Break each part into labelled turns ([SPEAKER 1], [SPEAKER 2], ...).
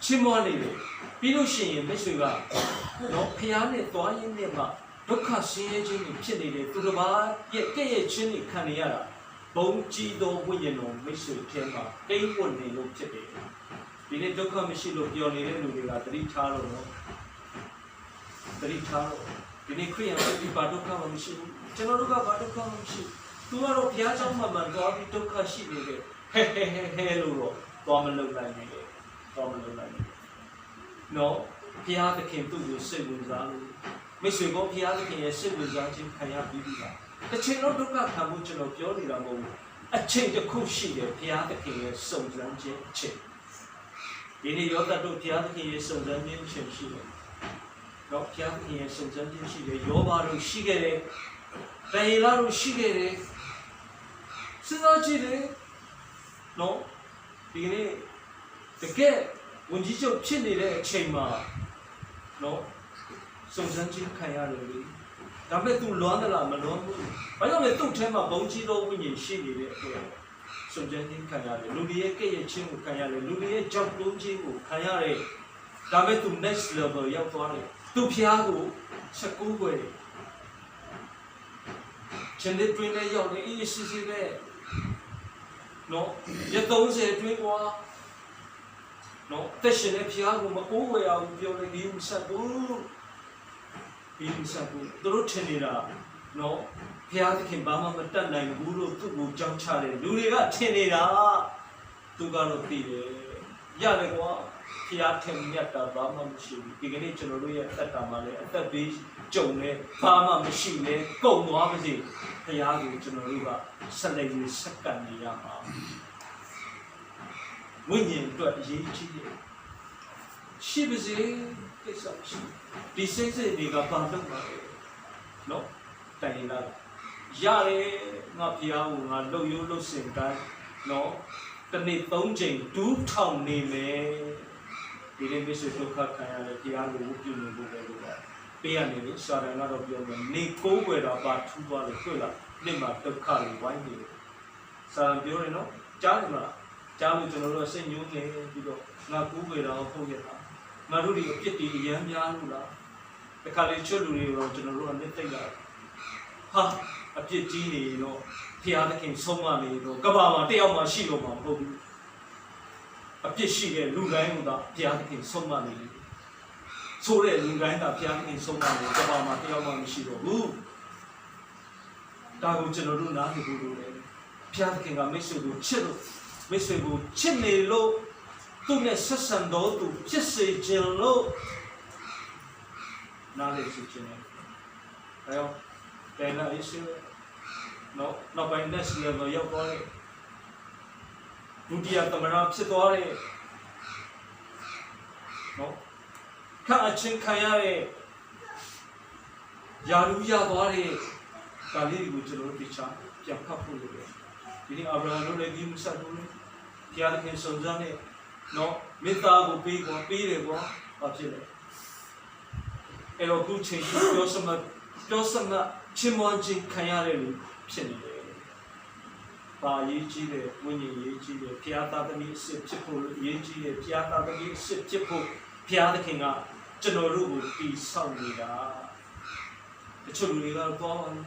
[SPEAKER 1] ချင်းမွားနေတယ်ပြီးလို့ရှိရင်မိတ်ဆွေကနော်ဖျားနဲ့သွားရင်းနဲ့မှဒုက္ခဆင်းရဲခြင်းတွေဖြစ်နေတယ်သူတစ်ပါးရဲ့ကဲ့ရဲ့ခြင်းတွေခံနေရတာဘုံကြီးသောဝိညာဉ်တော်မိတ်ဆွေထဲမှာတိမ်ပွနေလို့ဖြစ်တယ်ဒီနေ့ဒုက္ခမရှိလို့ပျော်နေတဲ့လူတွေကသတိထားလို့နော်သတိထားလို့ဒီနေ့ခရိယန်ပြည်ဘာဒုက္ခမှမရှိဘူးကျွန်တော်တို့ကဘာဒုက္ခမှမရှိဘူးသူကတော့ဘုရားကျောင်းမှာမှန်သွားပြီးဒုက္ခရှိနေတယ်ဟဲလို့တော့သွားမလုပ်နိုင်ဘူးသွားမလုပ်နိုင်ဘူးနော်ဘုရားသခင်သူ့ကိုစိတ်ဝင်စားလို့မိတ်ဆွေကိုဘုရားသခင်ရဲ့စိတ်ဝင်စားခြင်းခံရပြီးပြီလားတစ်ချိန်တော့ဒုက္ခခံမှုကျွန်တော်ပြောနေတာမဟုတ်ဘူးအချိန်တစ်ခုရှိတယ်ဘုရားသခင်ရဲ့စုံစမ်းခြင်းအချိန်ဒီနေ့ယောသတ်တို့ဘုရားသခင်ရဲ့စုံစမ်းခြင်းအချိန်ရှိတယ်တော့ဘုရားသခင်ရဲ့စုံစမ်းခြင်းရှိတယ်ယောဘတို့ရှိခဲ့တယ်ဒါယေလတို့ရှိခဲ့တယ်စဉ်းစားကြည့်တယ်နော်ဒီနေ့တကယ်ဝန်ကြီးချုပ်ဖြစ်နေတဲ့အချိန်မှာနော်စုံစမ်းခြင်းခံရတယ်လေဒါပေမဲ့ तू လွမ်းသလားမလွမ်းဘူးဘာကြောင့်လဲသူ့ထဲမှာဘုံကြီးသောဝိညာဉ်ရှိနေတဲ့အတွက်စုံစမ်းခြင်းခံရတယ်လူတွေရဲ့ကဲ့ရဲ့ခြင်းကိုခံရတယ်လူတွေရဲ့ကြောက်တုံးခြင်းကိုခံရတယ်ဒါပေမဲ့ तू next level ရောက်သွားတယ်သူဖျားကို16ခွဲရှင်တဲ့တွင်နဲ့ရောက်နေအေးစစ်စစ်ပဲနော်ရ30တွင်ကွာနော်တက်ရှင်တဲ့ဖျားကိုမကိုးဝယ်အောင်ပြောနေဒီမဆက်ဘူးဒီမဆက်ဘူးသူတို့ထင်နေတာနော်ဖျားသခင်ဘာမှမတတ်နိုင်ဘူးလို့သူ့ကိုကြောက်ချတယ်လူတွေကထင်နေတာသူကတော့သိတယ်ရတယ်ကွာဖျားထင်မြတ်တာဘာမှမရှိဘူးဒီကနေ့ကျွန်တော်တို့ရဲ့အသက်တာမှာလည်းအသက်ဘေးကြုံနေဘာမှမရှိလဲကုန်သွားပါစေဖျားကိုကျွန်တော်တို့ကဆက်လက်ပြီးစက္ကန့်နေရမှာဝိညာဉ်အတွက်အရေးကြီးတယ်ရှိပါစေကိစ္စရှိဒီစိတ်တွေကဘာလုပ်မှာလဲနော်တိုင်လာရတယ်ငါဖျားကိုငါလှုပ်ရိုးလှုပ်စင်တိုင်းနော်တနေ့3ချိန်ဒူးထောင်နေမယ်ဒီနေ့မိတ်ဆွေဒုက္ခခံရတဲ့ဖျားကိုဝုပြုနေဖို့ပဲလို့ပါပေးရနေလေစာရန်ကတော့ပြောမယ်နေကိုးွယ်တော့ဘာထူးသွားလို့တွေ့လားနေ့မှာဒုက္ခတွေဝိုင်းနေတယ်စာရန်ပြောတယ်နော်ကြားတယ်မလားကြားလို့ကျွန်တော်တို့စိတ်ညှိုးနေပြီးတော့ငါကိုးွယ်တော့ဟုတ်ရဲ့လားငါတို့ဒီအပြစ်တွေအရမ်းများလို့လားတခါလေချွတ်လူတွေတော့ကျွန်တော်တို့ကနှစ်သိမ့်လာဟာအပြစ်ကြီးနေတော့ဖျားသခင်ဆုံးမနေတော့ကဘာမှာတယောက်မှရှိလို့မှာမဟုတ်ဘူးအပြစ်ရှိတဲ့လူတိုင်းကဘုရားသခင်ဆုံးမနေတယ်ဆိုတဲ့လူတိုင်းကဘုရားသခင်ဆုံးမနေကဘာမှာတယောက်မှမရှိတော့ဘူးဒါကိုကျွန်တော်တို့နားလည်ဖို့လိုတယ်ဘုရားသခင်ကမိတ်ဆွေကိုချစ်လို့မိတ်ဆွေကိုချစ်နေလို့သူနဲ့ဆက်ဆံတော်သူဖြစ်စေခြင်းလို့နားလည်ခြင်းနဲ့အဲတော့တယ်လာရေးစေနော်နောက်ပိုင်း next level ရောက်သွားတယ်ဒုတိယသမဏဖြစ်သွားတယ်နော်ခန့်အချင်းခံရတဲ့ယာလူရသွားတဲ့ကာလီကိုကျွန်တော်တို့ပြချပြန်ဖတ်ဖို့လိုတယ်ဒီနေ့အာဗြဟံတို့လည်းဒီမဆက်ဘူးလေဘုရားသခင်စုံစမ်းတဲ့နော်မေတ္တာကိုပေးတယ်ကွာဘာဖြစ်လဲအဲ့တော့ခုချိန်ပြောစမချင်းမွန်ချင်းခံရတဲ့လူဖြစ်နေတယ်ပါရေးကြီးတယ်ဝိညာဉ်ရေးကြီးတယ်ဘုရားသားသမီးအစ်ဖြစ်ဖို့ရေးကြီးတယ်ဘုရားသားသမီးအစ်ဖြစ်ဖို့ဘုရားသခင်ကကျွန်တော်တို့ကိုတည်ဆောက်နေတာတချို့လူတွေကတော့သွားပါဘူး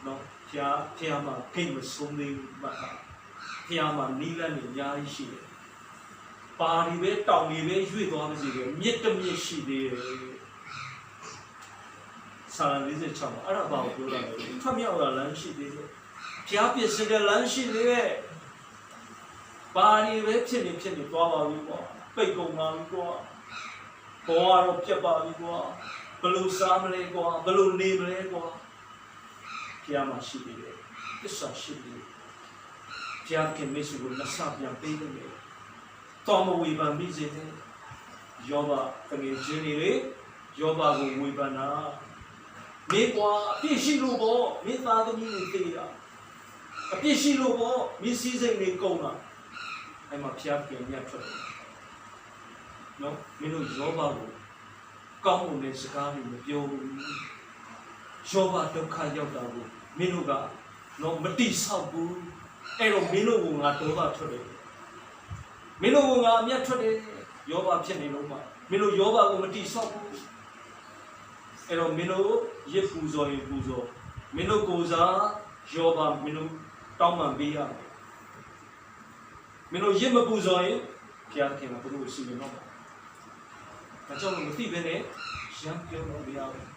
[SPEAKER 1] နော်ဘုရားမှာခိတ်မဆုံးသေးဘူးမှတ်ပါဘုရားမှာနီးလန်းနေအများကြီးရှိတယ်ပါရီပဲတောင်ရီပဲရွေ့သွားပါစေတယ်မြစ်တမြစ်ရှိသေးတယ်စာရ46မှာအဲ့ဒါဘာကိုပြောတာလဲထွက်မြောက်လာလမ်းရှိသေးတယ်ဘုရားပြည့်စတဲ့လမ်းရှိသေးတယ်ပါရီပဲဖြစ်နေသွားပါပြီကွာပိတ်ကုန်ပါပြီကွာဘောကတော့ပြတ်ပါပြီကွာဘယ်လိုစားမလဲကွာဘယ်လိုနေမလဲကွာဘုရားမှာရှိသေးတယ်သစ္စာရှိသေးတယ်ဘုရားကမေစုကိုလက်ဆပြန်ပေးတယ်တော်မဝေဖန်ပြီးစေတယ်ယောဘတကယ်ချင်းနေလေယောဘကိုဝေဖန်တာမင်းကွာအပြစ်ရှိလို့ပေါ့မင်းသားသမီးတွေတေးတာအပြစ်ရှိလို့ပေါ့မင်းစည်းစိမ်တွေကုန်တာအဲ့မှာဖျားပြန်မြတ်ထွက်တယ်နော်မင်းတို့ယောဘကိုကောင်းမွန်တဲ့စကားတွေမပြောဘူးယောဘဒုက္ခရောက်တာကိုမင်းတို့ကတော့မတိဆောက်ဘူးအဲ့တော့မင်းတို့ကငါဒေါသထွက်တယ်မင်းတို့ကငါအမျက်ထွက်တယ် ယောဘဖြစ်နေလို့မှမင်းတို့ယောဘကိုမတိဆောက်ဘူးအဲ့တော့မင်းတို့ရစ်ပူဇော်ရင်ပူဇော်မင်းတို့ကိုယ်စားယောဘမင်းတို့တောင်းပန်ပေးရမယ်မင်းတို့ရစ်မပူဇော်ရင်ဘုရားခင်ကသူတို့ကိုစီရင်တော့မှာဒါကြောင့်မသိဘဲနဲ့ရံပြောလို့မရဘူး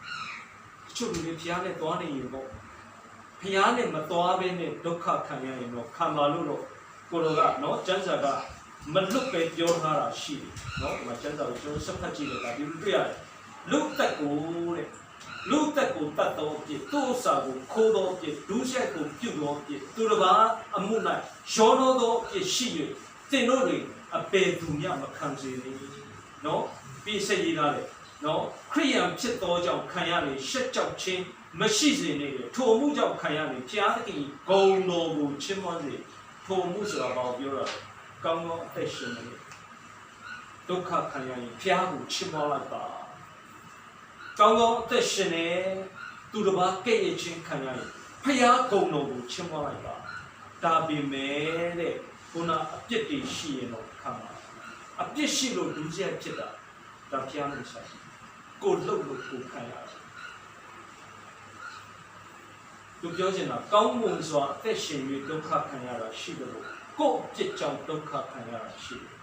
[SPEAKER 1] ချုပ်လူတွေဘုရားနဲ့သွားနေရင်ပေါ့ဘုရားနဲ့မသွားဘဲနဲ့ဒုက္ခခံရရင်တော့ခံပါလို့တော့ကိုတော်ကနော်ကျမ်းစာကမလွတ်ပဲပြောထားတာရှိတယ်နော်ဒီမှာကျမ်းစာကိုကျွန်တော်ဆက်ဖတ်ကြည့်လိုက်တာဒီလိုတွေ့ရတယ်လူသက်ကိုတဲ့လူသက်ကိုတတ်တော်ဖြစ်သူ့အစာကိုခိုးတော်ဖြစ်ဒုစရိုက်ကိုပြုတ်တော်ဖြစ်သူတစ်ပါးအမှု၌ရောတော်သောဖြစ်ရှိ၍တင်တို့တွေအပေသူမြမခံစေနေနော်ပြီးဆက်ရည်ထားတယ်နော်ခရိယံဖြစ်သောကြောင့်ခံရလေရှက်ကြောက်ခြင်းမရှိစေနဲ့ထိုအမှုကြောင့်ခံရလေဘုရားသခင်ဂုဏ်တော်ကိုချီးမွမ်းစေထိုအမှုဆိုတာဘာပြောတာကောင်းသောအသက်ရှင်နေဒုက္ခခံရရင်ဘုရားကိုချီးမွမ်းလိုက်ပါကောင်းသောအသက်ရှင်နေသူတစ်ပါးကဲ့ရဲ့ခြင်းခံရရင်ဘုရားဂုဏ်တော်ကိုချီးမွမ်းလိုက်ပါဒါပေမဲ့တဲ့ခုနအပြစ်တွေရှိရင်တော့ခံပါအပြစ်ရှိလို့ဒုစရိုက်ဖြစ်တာဒါဘုရားနဲ့ဆိုင်ကိုလှုပ်လို့ကိုခံရတယ်သူပြောချင်တာကောင်းမွန်စွာအသက်ရှင်၍ဒုက္ခခံရတာရှိတယ်လို့ကိုယ့်အပြစ်ကြောင့်ဒုက္ခခံရတာရှိတယ်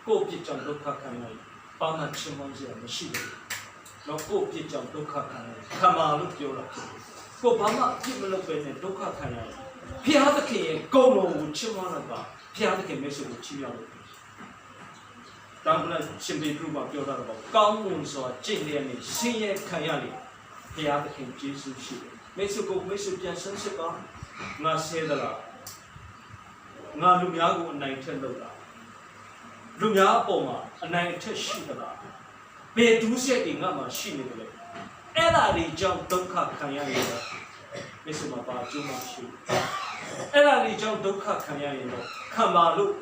[SPEAKER 1] ကိုယ့်အပြစ်ကြောင့်ဒုက္ခခံရရင်ဘာမှချင်မစရာမရှိဘူးတော့ကိုယ့်အပြစ်ကြောင့်ဒုက္ခခံရခံပါလို့ပြောတာဖြစ်တယ်ကိုယ်ဘာမှအပြစ်မလုပ်ဘဲနဲ့ဒုက္ခခံရရင်ဘုရားသခင်ရဲ့ဂုဏ်တော်ကိုချီးမွမ်းလိုက်ပါဘုရားသခင်မျက်စိကိုချီးမြှောက်လို့တောင်းပန်ရှင်ပေပြုမှာပြောတာတော့ကောင်းမွန်စွာကြင်လျက်နဲ့ဆင်းရဲခံရလေဘုရားသခင်ယေရှုရှိတယ်မိတ်ဆွေကိုမိတ်ဆွေပြန်ဆန်းစစ်ပါငါဆဲသလားငါလူများကိုအနိုင်ထက်လုပ်တာလူများအပေါ်မှာအနိုင်ထက်ရှိသလားဘယ်ဒုစရိုက်တွေငါမှရှိနေတယ်အဲ့ဒါတွေကြောင့်ဒုက္ခခံရရင်တော့မိတ်ဆွေမှာပါကျိုးမရှိအဲ့ဒါတွေကြောင့်ဒုက္ခခံရရင်တော့ခံပါလို့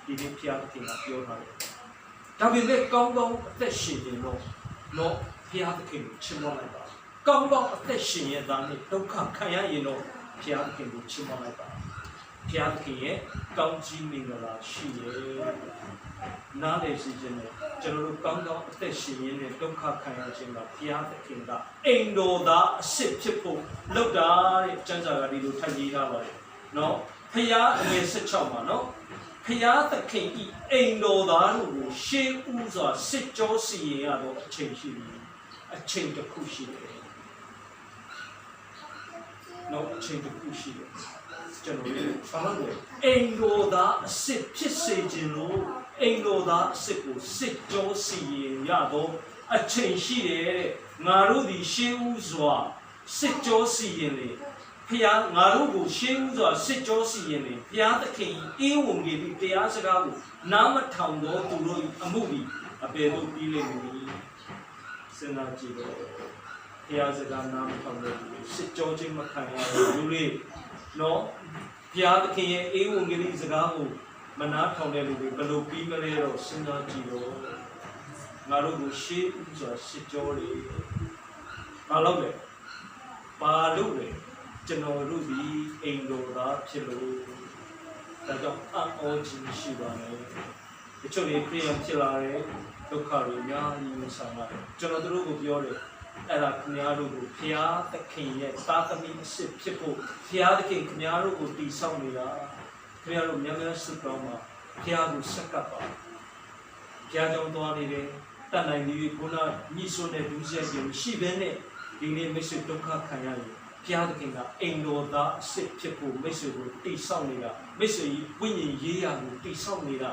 [SPEAKER 1] ဒီနေ့ဘုရားသခင်ကပြောထားတယ်ဒါပေမဲ့ကောင်းကောင်းအသက်ရှင်ရင်တော့ဘုရားသခင်ကိုချီးမွမ်းလိုက်ပါကောင်းကောင်းအသက်ရှင်ရတာနဲ့ဒုက္ခခံရရင်တော့ဘုရားသခင်ကိုချီးမွမ်းလိုက်ပါဘုရားသခင်ရဲ့ကောင်းကြီးမင်္ဂလာရှိရဲ့နားလည်စီခြင်းနဲ့ကျွန်တော်တို့ကောင်းကောင်းအသက်ရှင်ရင်းနဲ့ဒုက္ခခံရခြင်းကဘုရားသခင်ကအိမ်တော်သားအစ်စ်ဖြစ်ဖို့လုပ်တာတဲ့ကျမ်းစာကဒီလိုထပ်ရေးထားပါတယ်နော်ဘုရားအငယ်16မှာနော်ဘုရားသခင်ဤအိမ်တော်သားတို့ကိုရှေးဥစွာစစ်ကြောစီရင်ရတော့အချိန်ရှိပြီအချိန်တစ်ခုရှိတယ်နော်အချိန်တစ်ခုရှိတယ်ကျွန်တော်တို့ဘာလို့လဲအိမ်တော်သားအစ်စ်ဖြစ်စေခြင်းလို့အိမ်တော်သားအစ်စ်ကိုစစ်ကြောစီရင်ရတော့အချိန်ရှိတယ်တဲ့ငါတို့ဒီရှေးဥစွာစစ်ကြောစီရင်လေဖျားငါတို့ကိုရှေးဥစွာစစ်ကြောစီရင်လေဘုရားသခင်အေးဝင်ကြီးတရားစကားကိုနားမထောင်တော့သူတို့အမှုပြီးအပေတို့ပြီးလိမ့်မည်စဉ်းစားကြည့်တော့ဘုရားစကားနားမထောင်တော့စစ်ကြောခြင်းမခံရဘူးလူတွေနော်ဘုရားသခင်ရဲ့အေးဝင်ကြီးစကားကိုမနာထောင်တဲ့လူတွေဘယ်လိုပြီးမလဲတော့စဉ်းစားကြည့်တော့ငါတို့ကိုရှေးဥစွာစစ်ကြောလေဘာလို့လဲဘာလို့လဲကျွန်တော်တို့ဒီအိမ်တော်သားဖြစ်လို့ဒါကြောင့်အော်ခြင်းရှိပါမယ်တချို့တွေခရိယံဖြစ်လာတဲ့ဒုက္ခတွေအများကြီးဆောင်ရတယ်ကျွန်တော်တို့ကိုပြောတယ်အဲ့ဒါခင်ဗျားတို့ကိုဘုရားသခင်ရဲ့သာသမီအစ်စ်ဖြစ်ဖို့ဘုရားသခင်ခင်ဗျားတို့ကိုတည်ဆောက်နေတာခင်ဗျားတို့များများဆုတောင်းပါဘုရားကိုဆက်ကပ်ပါဘုရားကြောင့်သွားနေတယ်တတ်နိုင်ပြီးခုနညှိစွန်းတဲ့ဒုစရိုက်တွေရှိဘဲနဲ့ဒီနေ့မိတ်ဆွေဒုက္ခခံရရင်ဘုရားသခင်ကအိမ်တော်သားအစ်စ်ဖြစ်ဖို့မိတ်ဆွေကိုတည်ဆောက်နေတာမိတ်ဆွေဝိညာဉ်ရေးရာကိုတည်ဆောက်နေတာ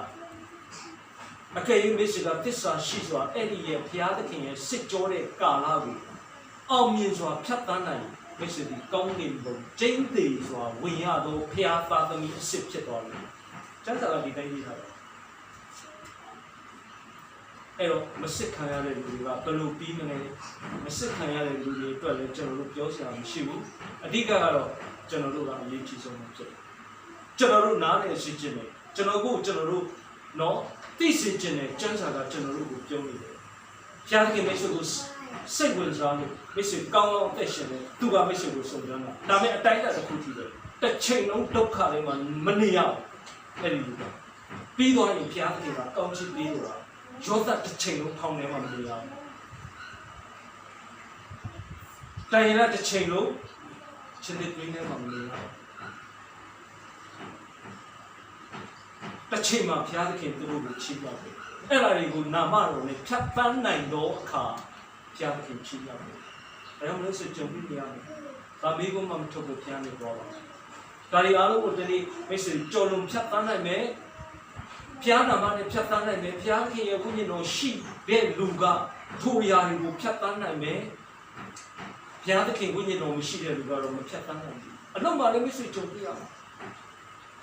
[SPEAKER 1] အကယ်၍မိတ်ဆွေကသစ္စာရှိစွာအဲ့ဒီရဲ့ဘုရားသခင်ရဲ့စစ်ကြောတဲ့ကာလကိုအောင်မြင်စွာဖြတ်သန်းနိုင်မိတ်ဆွေဒီကောင်းကင်ဘုံကျင်းသေးစွာဝင်ရသောဘုရားသားသမီးအစ်စ်ဖြစ်သွားတယ်ကျမ်းစာကဒီတိုင်းရေးထားတယ်အဲ့တော့မစစ်ခံရတဲ့လူတွေကဘယ်လိုပြီးမလဲမစစ်ခံရတဲ့လူတွေအတွက်လည်းကျွန်တော်တို့ပြောစရာမရှိဘူးအဓိကကတော့ကျွန်တော်တို့ကအရေးကြီးဆုံးဖြစ်တယ်ကျွန်တော်တို့နားလည်ရှိခြင်းနဲ့ကျွန်တော်တို့နော်သိစေခြင်းနဲ့ကျမ်းစာကကျွန်တော်တို့ကိုပြောနေတယ်ဘုရားသခင်မိတ်ဆွေကိုစိတ်ဝင်စားလို့မိတ်ဆွေကောင်းကောင်းအသက်ရှင်တယ်သူကမိတ်ဆွေကိုစုံစမ်းတာဒါပေမဲ့အတိုင်းအတာတစ်ခုတည်းပဲတစ်ချိန်လုံးဒုက္ခတွေမှာမနေရဘူးအဲ့ဒီပြီးသွားရင်ဘုရားသခင်ကကောင်းချီးပေးလို့ ရောသတစ်ချိန်လုံးထောင်ထဲမှာမနေရဘူးတိုင်ရတစ်ချိန်လုံးချင်းတဲ့တွင်းထဲမှာမနေရဘူးတစ်ချိန်မှာဘုရားသခင်သူတို့ကိုချီးမြှောက်တယ်အဲ့ဒါတွေကိုနာမတော်နဲ့ဖြတ်တန်းနိုင်သောအခါဘုရားသခင်ချီးမြှောက်တယ်ဒါကြောင့်လို့ဆိုကြုံပြီးနေရမယ်ဒါမေးခွန်းမှမထုတ်ဖို့ဘုရားနေတော့ပါဒါတွေအားလုံးကိုဒီနေ့မိတ်ဆွေကြော်လွန်ဖြတ်တန်းနိုင်မယ်ဘုရားနာမနဲ့ဖြတ်တန်းနိုင်မယ်ဘုရားခင်ရဲ့ဝိညာဉ်တော်ရှိတဲ့လူကထိုအရာတွေကိုဖြတ်တန်းနိုင်မယ်ဘုရားသခင်ဝိညာဉ်တော်မရှိတဲ့လူကတော့မဖြတ်တန်းနိုင်ဘူးအလုံးပါလည်းမိတ်ဆွေကြုံပြရမှာ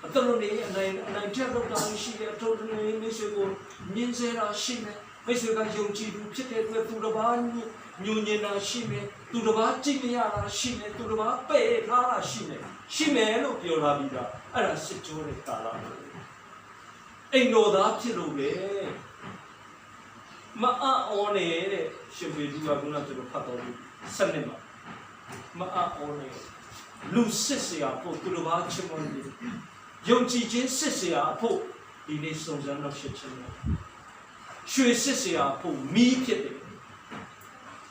[SPEAKER 1] အတလုံးနေအနိုင်ချက်လောက်တာရှိတယ်အထုံးနေမိတ်ဆွေကိုမြင်စေတာရှိမယ်မိတ်ဆွေကယုံကြည်သူဖြစ်တဲ့အတွက်သူတစ်ပါးညဉ့်ညင်တာရှိမယ်သူတစ်ပါးကြည့်မရတာရှိမယ်သူတစ်ပါးပဲ့ထားတာရှိမယ်လို့ပြောထားပြီးသားအဲ့ဒါစစ်ကြောတဲ့ကာလအိမ်တော်သားဖြစ်လို့ပဲမအော်နေတဲ့ရှင်ပေလူကခုနကကျွန်တော်ဖတ်တော်ပြီး7နှစ်မှာမအော်နေလူစစ်စရာဖို့သူတစ်ပါးချစ်မွန်နေယုံကြည်ခြင်းစစ်စရာဖို့ဒီနေ့စုံစမ်းတော့ဖြစ်ခြင်းနဲ့ရွှေစစ်စရာဖို့မီးဖြစ်တယ်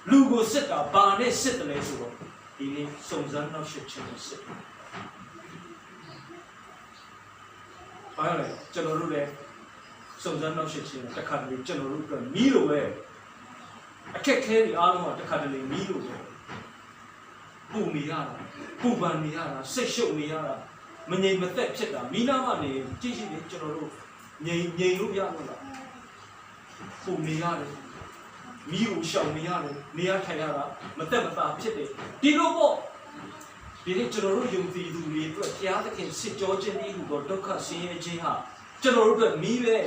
[SPEAKER 1] လူကိုစစ်တာဘာနဲ့စစ်တယ်လဲဆိုတော့ဒီနေ့စုံစမ်းတော့ဖြစ်ခြင်းနဲ့စစ်ဘာလဲကျွန်တော်တို့လည်းစုံစမ်းတော့ဖြစ်ခြင်းတစ်ခါတလေကျွန်တော်တို့ကမီးလိုပဲအခက်ခဲတွေအားလုံးကတစ်ခါတလေမီးလိုပဲပူနေရတာပူပန်နေရတာစိတ်ရှုပ်နေရတာမငြိမ်မသက်ဖြစ်တာမိနာကနေကြည့်ကြည့်နေကျွန်တော်တို့ငြိမ်လို့ရမှာလားပုံနေရတယ်မိကိုရှောင်နေရတယ်နေရထိုင်ရတာမသက်မသာဖြစ်တယ်ဒီလိုပေါ့ဒီနေ့ကျွန်တော်တို့ယုံကြည်သူတွေအတွက်ဘုရားသခင်စစ်ကြောခြင်းဤဟူသောဒုက္ခဆင်းရဲခြင်းဟာကျွန်တော်တို့အတွက်မိပဲ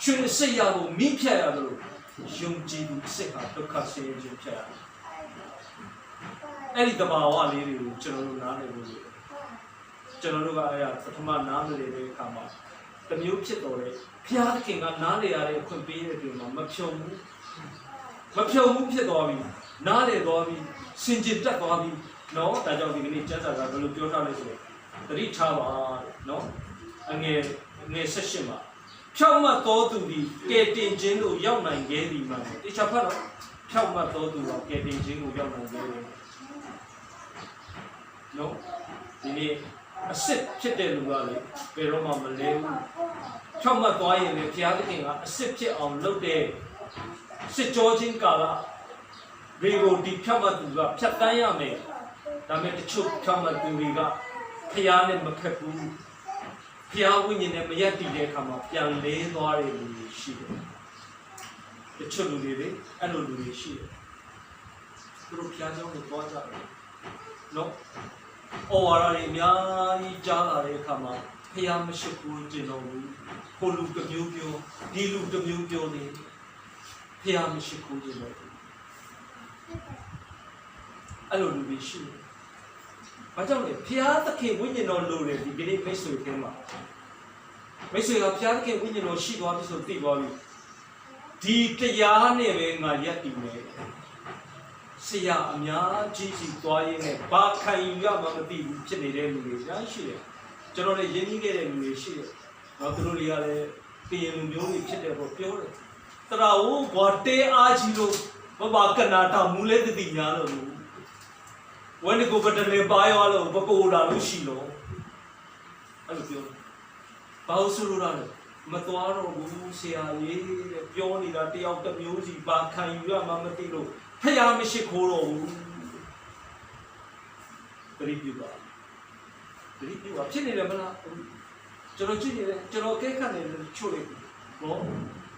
[SPEAKER 1] ရှင်စိတ်ရဖို့မိဖြတ်ရလို့ယုံကြည်သူစစ်ဟာဒုက္ခဆင်းရဲခြင်းဖြတ်ရအဲ့ဒီတဘာဝလေးတွေကိုကျွန်တော်တို့နားလည်လို့ကျွန်တော်တို့ကအဲ့ဒါပထမနားမလည်တဲ့အခါမှာတမျိုးဖြစ်တော်လေဘုရားသခင်ကနားလည်ရတဲ့အခွင့်ပေးတဲ့ပြင်မှာမဖြုံဘူးဖြစ်သွားပြီနားလည်သွားပြီစင်ကြင်တက်သွားပြီနော်ဒါကြောင့်ဒီကနေ့ကျမ်းစာကဘယ်လိုပြောထားလဲဆိုတော့သတိထားပါနော်အငယ်16မှာဖြောက်မှတ်တော်သူသည်ကဲတင်ခြင်းတို့ရောက်နိုင်ခဲ့သည်မှာတခြားဖတ်တော့ဖြောက်မှတ်တော်သူကကဲတင်ခြင်းကိုရောက်နိုင်ခဲ့တယ်နော်ဒီနေ့အစ်စ်ဖြစ်တဲ့လူကလေဘယ်တော့မှမလဲဘူးဖြောက်မှတ်သွားရင်လေဘုရားသခင်ကအစ်စ်ဖြစ်အောင်လုပ်တဲ့စစ်ကြောခြင်းကာလဘေကိုဒီဖြောက်မှတ်သူကဖြတ်တန်းရမယ်ဒါပေမဲ့တချို့ဖြောက်မှတ်သူတွေကဘုရားနဲ့မခက်ဘူးဘုရားဝိညာဉ်နဲ့မရက်တည်တဲ့အခါမှာပြန်လဲသွားတဲ့လူတွေရှိတယ်တချို့လူတွေလေအဲ့လိုလူတွေရှိတယ်သူတို့ဘုရားကျောင်းကိုသွားကြတယ်နော်ဩဝါဒတွေအများကြီးကြားလာတဲ့အခါမှာဖျားမရှိဘူးကျင်တော်ဘူးကိုလူတစ်မျိုးပြောဒီလူတစ်မျိုးပြောနေဖျားမရှိဘူးကျင်တော်ဘူးအဲ့လိုလူတွေရှိတယ်။ဘာကြောင့်လဲဖျားသခင်ဝိညာဉ်တော်လိုတယ်ဒီကနေ့မိတ်ဆွေကမှာမိတ်ဆွေကဖျားသခင်ဝိညာဉ်တော်ရှိသွားပြီဆိုသိသွားပြီဒီတရားနဲ့ပဲငါရက်တည်မယ်ဆရာအများကြီးစီသွားရင်းနဲ့ဘာခံယူရမှမသိဘူးဖြစ်နေတဲ့လူတွေများရှိတယ်ကျွန်တော်လည်းယဉ်ကျေးခဲ့တဲ့လူတွေရှိတယ်နော်သူတို့တွေကလည်းပြင်လူမျိုးတွေဖြစ်တယ်ပေါ့ပြောတယ်တရာဝဘွားတဲအားကြီးလို့ဘာကနာတာမူလဲတည်ညာလို့ဝန်းကိုပတလေပါရောလို့ပကိုလာလို့ရှိလို့အဲ့လိုပြောဘာလို့ဆိုလို့လဲမသွားတော့ဘူးဆရာကြီးတဲ့ပြောနေတာတယောက်တစ်မျိုးစီဘာခံယူရမှမသိလို့ဖျားမရှိခိုးတော့ဘူးဂရိပြုပါဖြစ်နေတယ်မလားကျွန်တော်ကြည့်နေတယ်ကျွန်တော်ကဲခတ်နေတယ်ချို့လေဘော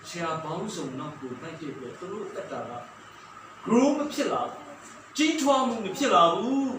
[SPEAKER 1] ဆရာဘောင်းစုံတော့ကိုတိုက်ကြည့်ပြသူတို့တက်တာက grow မဖြစ်လာကြီးထွားမှုမဖြစ်လာဘူး